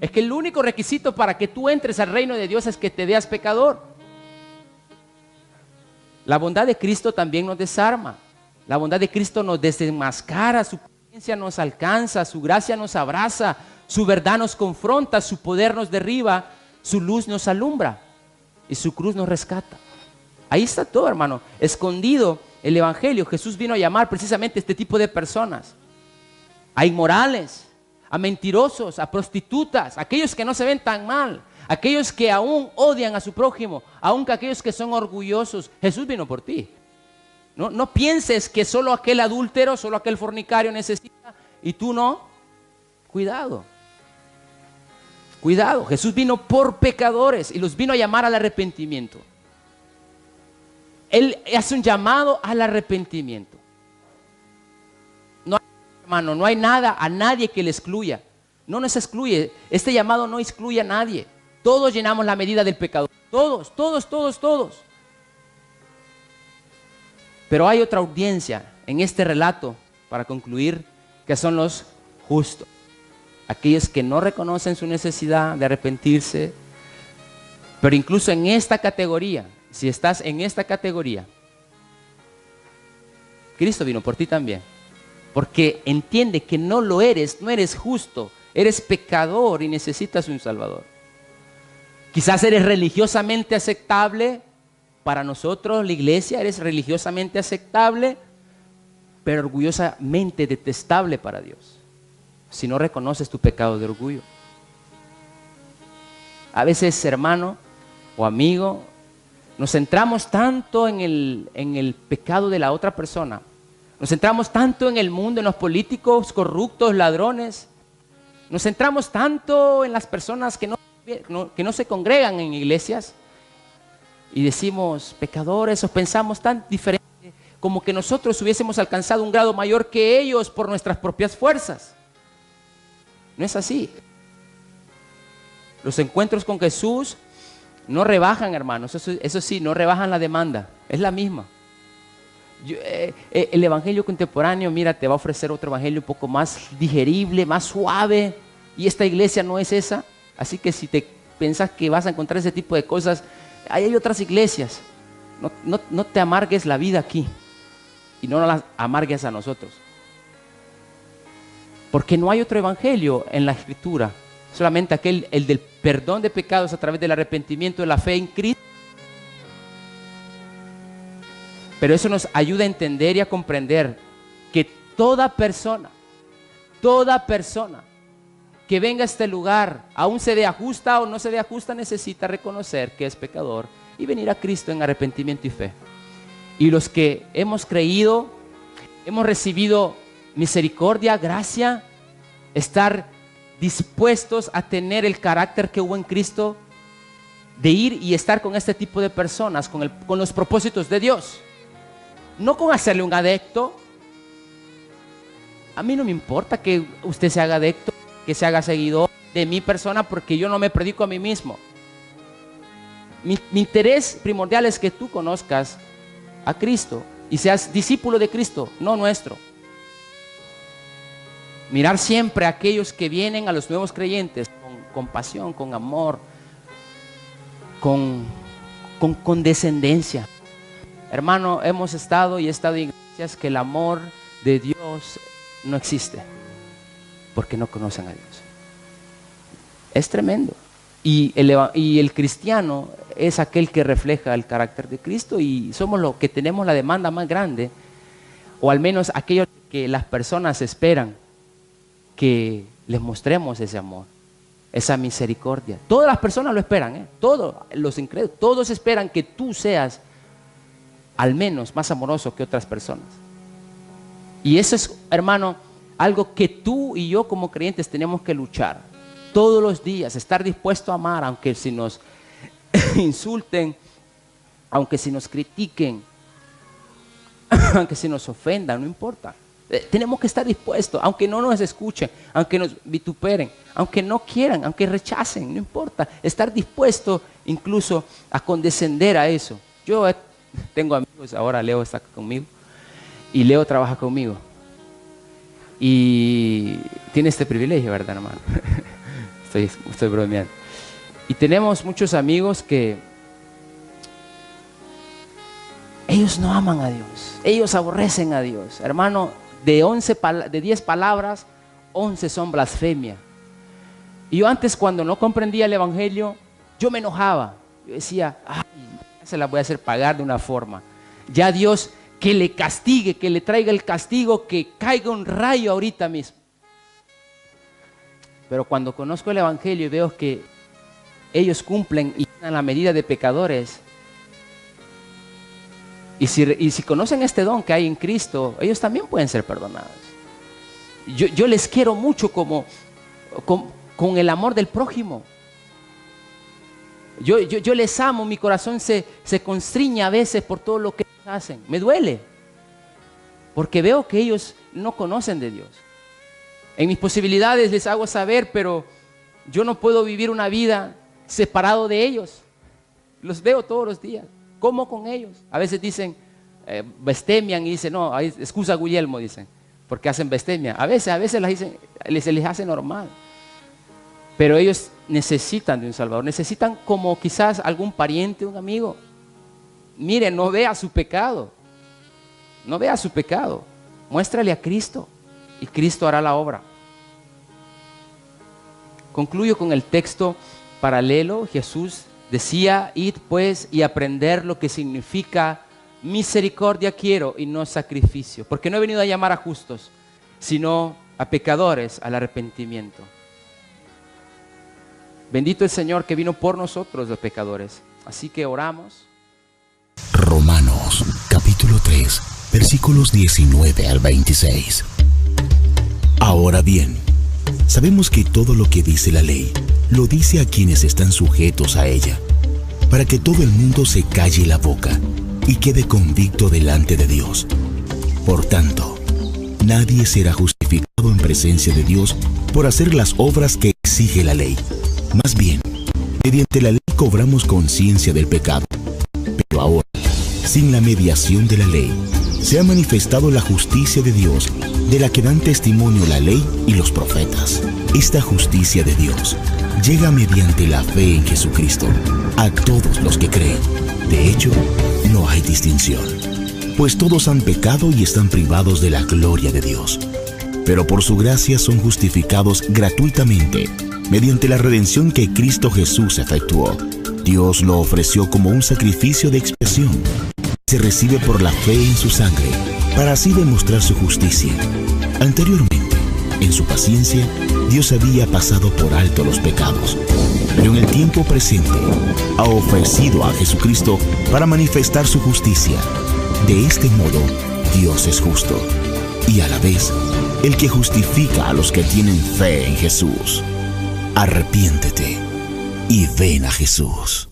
Es que el único requisito para que tú entres al reino de Dios es que te veas pecador. La bondad de Cristo también nos desarma. La bondad de Cristo nos desenmascara, su presencia nos alcanza, su gracia nos abraza, su verdad nos confronta, su poder nos derriba, su luz nos alumbra y su cruz nos rescata. Ahí está todo, hermano, escondido el evangelio. Jesús vino a llamar precisamente a este tipo de personas, a inmorales, a mentirosos, a prostitutas, a aquellos que no se ven tan mal, aquellos que aún odian a su prójimo, aún que aquellos que son orgullosos. Jesús vino por ti. No pienses que solo aquel adúltero, solo aquel fornicario necesita y tú no. Cuidado. Cuidado. Jesús vino por pecadores y los vino a llamar al arrepentimiento. Él hace un llamado al arrepentimiento. No hay, hermano, no hay nada a nadie que le excluya. No nos excluye. Este llamado no excluye a nadie. Todos llenamos la medida del pecado. Todos, todos, todos, todos. Pero hay otra audiencia en este relato, para concluir, que son los justos. Aquellos que no reconocen su necesidad de arrepentirse. Pero incluso en esta categoría, si estás en esta categoría, Cristo vino por ti también. Porque entiende que no lo eres, no eres justo, eres pecador y necesitas un Salvador. Quizás eres religiosamente aceptable. Para nosotros, la iglesia, eres religiosamente aceptable, pero orgullosamente detestable para Dios, si no reconoces tu pecado de orgullo. A veces, hermano o amigo, nos centramos tanto en el pecado de la otra persona, nos centramos tanto en el mundo, en los políticos corruptos, ladrones, nos centramos tanto en las personas que no se congregan en iglesias, y decimos pecadores, o pensamos tan diferente, como que nosotros hubiésemos alcanzado un grado mayor que ellos por nuestras propias fuerzas. No es así. Los encuentros con Jesús no rebajan, hermanos, eso sí, no rebajan la demanda, es la misma. El evangelio contemporáneo, mira, te va a ofrecer otro evangelio un poco más digerible, más suave, y esta iglesia no es esa. Así que si te piensas que vas a encontrar ese tipo de cosas, hay otras iglesias. No te amargues la vida aquí y no las amargues a nosotros, porque no hay otro evangelio en la escritura, solamente el del perdón de pecados a través del arrepentimiento de la fe en Cristo. Pero eso nos ayuda a entender y a comprender que toda persona que venga a este lugar, aún se vea justa o no se vea justa, necesita reconocer que es pecador y venir a Cristo en arrepentimiento y fe. Y los que hemos creído, hemos recibido misericordia, gracia, estar dispuestos a tener el carácter que hubo en Cristo, de ir y estar con este tipo de personas, con los propósitos de Dios. No con hacerle un adepto. A mí no me importa que usted se haga adepto, que se haga seguidor de mi persona, porque yo no me predico a mí mismo. Mi interés primordial es que tú conozcas a Cristo y seas discípulo de Cristo, no nuestro. Mirar siempre a aquellos que vienen, a los nuevos creyentes, con compasión, con amor, con condescendencia. Hermano, hemos estado y he estado en iglesias que el amor de Dios no existe, porque no conocen a Dios. Es tremendo. Y el cristiano es aquel que refleja el carácter de Cristo, y somos los que tenemos la demanda más grande, o al menos aquellos que las personas esperan que les mostremos ese amor, esa misericordia. Todas las personas lo esperan, todos los incrédulos, todos esperan que tú seas al menos más amoroso que otras personas. Y eso es, hermano, algo que tú y yo como creyentes tenemos que luchar todos los días, estar dispuesto a amar, aunque si nos insulten, aunque si nos critiquen, aunque si nos ofendan, no importa. Tenemos que estar dispuestos, aunque no nos escuchen, aunque nos vituperen, aunque no quieran, aunque rechacen, no importa. Estar dispuesto incluso a condescender a eso. Yo he Tengo amigos, ahora Leo está conmigo y Leo trabaja conmigo. Y tiene este privilegio, ¿verdad, hermano? Estoy bromeando. Y tenemos muchos amigos que ellos no aman a Dios, ellos aborrecen a Dios. Hermano, de 10 palabras, 11 son blasfemia. Y yo antes, cuando no comprendía el evangelio, yo me enojaba. Yo decía, ay, se la voy a hacer pagar de una forma. Ya Dios, que le castigue, que le traiga el castigo, que caiga un rayo ahorita mismo. Pero cuando conozco el evangelio y veo que ellos cumplen y dan la medida de pecadores, y si conocen este don que hay en Cristo, ellos también pueden ser perdonados. Yo les quiero mucho con el amor del prójimo. Yo les amo, mi corazón se constriñe a veces por todo lo que hacen. Me duele, porque veo que ellos no conocen de Dios. En mis posibilidades les hago saber, pero yo no puedo vivir una vida separado de ellos. Los veo todos los días, como con ellos. A veces dicen, bestemian, y dicen, no, excusa Guillermo, dicen, porque hacen bestemia. A veces se les hace normal. Pero ellos necesitan de un Salvador, necesitan como quizás algún pariente, un amigo. Mire, no vea su pecado, no vea su pecado, muéstrale a Cristo y Cristo hará la obra. Concluyo con el texto paralelo. Jesús decía, id pues y aprender lo que significa misericordia quiero y no sacrificio, porque no he venido a llamar a justos, sino a pecadores al arrepentimiento. Bendito el Señor que vino por nosotros los pecadores. Así que oramos. Romanos capítulo 3, versículos 19 al 26. Ahora bien, sabemos que todo lo que dice la ley, lo dice a quienes están sujetos a ella, para que todo el mundo se calle la boca y quede convicto delante de Dios. Por tanto, nadie será justificado en presencia de Dios por hacer las obras que exige la ley. Más bien, mediante la ley cobramos conciencia del pecado. Pero ahora, sin la mediación de la ley, se ha manifestado la justicia de Dios, de la que dan testimonio la ley y los profetas. Esta justicia de Dios llega mediante la fe en Jesucristo a todos los que creen. De hecho, no hay distinción, pues todos han pecado y están privados de la gloria de Dios. Pero por su gracia son justificados gratuitamente, mediante la redención que Cristo Jesús efectuó. Dios lo ofreció como un sacrificio de expiación. Se recibe por la fe en su sangre, para así demostrar su justicia. Anteriormente, en su paciencia, Dios había pasado por alto los pecados, pero en el tiempo presente ha ofrecido a Jesucristo para manifestar su justicia. De este modo, Dios es justo y a la vez el que justifica a los que tienen fe en Jesús. Arrepiéntete y ven a Jesús.